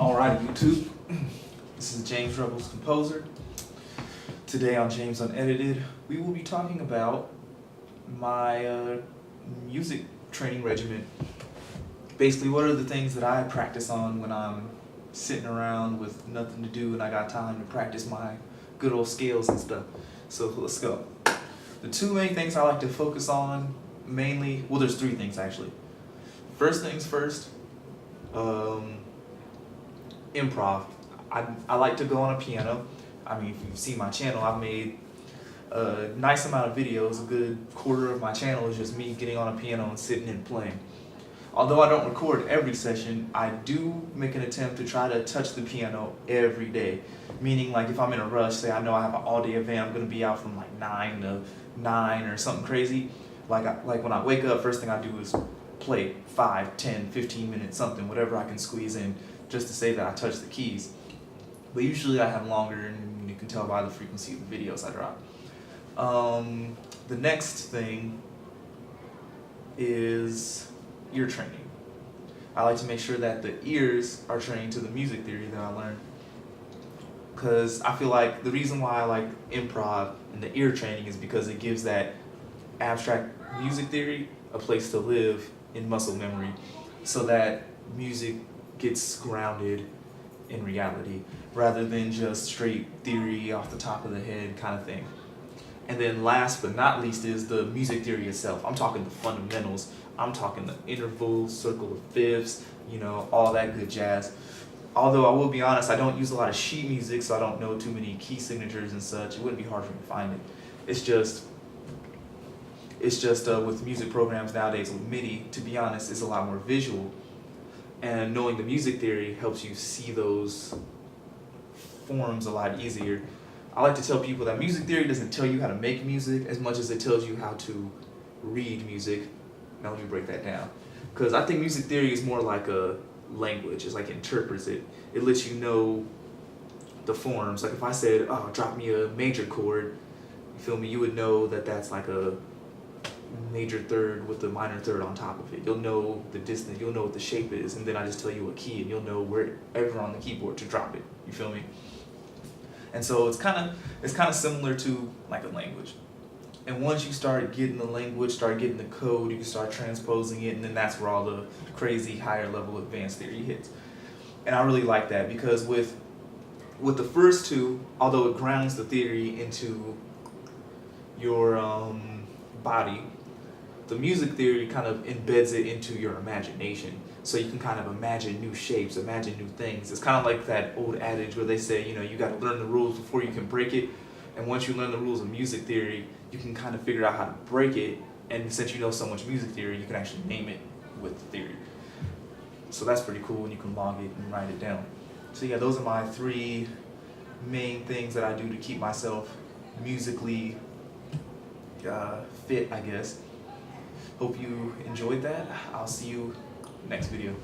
Alright, YouTube. This is James Revels composer. Today on James Unedited, we will be talking about my music training regimen. Basically, what are the things that I practice on when I'm sitting around with nothing to do and I got time to practice my good old scales and stuff. So let's go. The two main things I like to focus on mainly, well, there's three things actually. First things first, improv. I like to go on a piano. I mean, if you've seen my channel, I've made a nice amount of videos. A good quarter of my channel is just me getting on a piano and sitting and playing. Although I don't record every session, I do make an attempt to try to touch the piano every day. Meaning, like, if I'm in a rush, say I know I have an all-day event, I'm going to be out from like 9 to 9 or something crazy. Like when I wake up, first thing I do is play 5, 10, 15 minutes, something, whatever I can squeeze in, just to say that I touched the keys. But usually I have longer, and you can tell by the frequency of the videos I drop. The next thing is ear training. I like to make sure that the ears are trained to the music theory that I learned. Because I feel like the reason why I like improv and the ear training is because it gives that abstract music theory a place to live in muscle memory, so that music gets grounded in reality rather than just straight theory off the top of the head kind of thing. And then last but not least is the music theory itself. I'm talking the fundamentals. I'm talking the intervals, circle of fifths, you know, all that good jazz. Although I will be honest, I don't use a lot of sheet music, so I don't know too many key signatures and such. It wouldn't be hard for me to find it. It's just with music programs nowadays with MIDI, to be honest, it's a lot more visual. And knowing the music theory helps you see those forms a lot easier. I like to tell people that music theory doesn't tell you how to make music as much as it tells you how to read music. Now let me break that down. Because I think music theory is more like a language. It's like interprets it. It lets you know the forms. Like if I said, oh, drop me a major chord, you feel me? You would know that that's like a major third with the minor third on top of it. You'll know the distance, you'll know what the shape is, and then I just tell you a key and you'll know wherever on the keyboard to drop it. You feel me? And so it's kind of similar to like a language. And once you start getting the language, start getting the code, you can start transposing it, and then that's where all the crazy higher level advanced theory hits. And I really like that because with the first two, although it grounds the theory into your body, the music theory kind of embeds it into your imagination. So you can kind of imagine new shapes, imagine new things. It's kind of like that old adage where they say, you know, you got to learn the rules before you can break it. And once you learn the rules of music theory, you can kind of figure out how to break it. And since you know so much music theory, you can actually name it with the theory. So that's pretty cool, and you can log it and write it down. So yeah, those are my three main things that I do to keep myself musically fit, I guess. Hope you enjoyed that. I'll see you next video.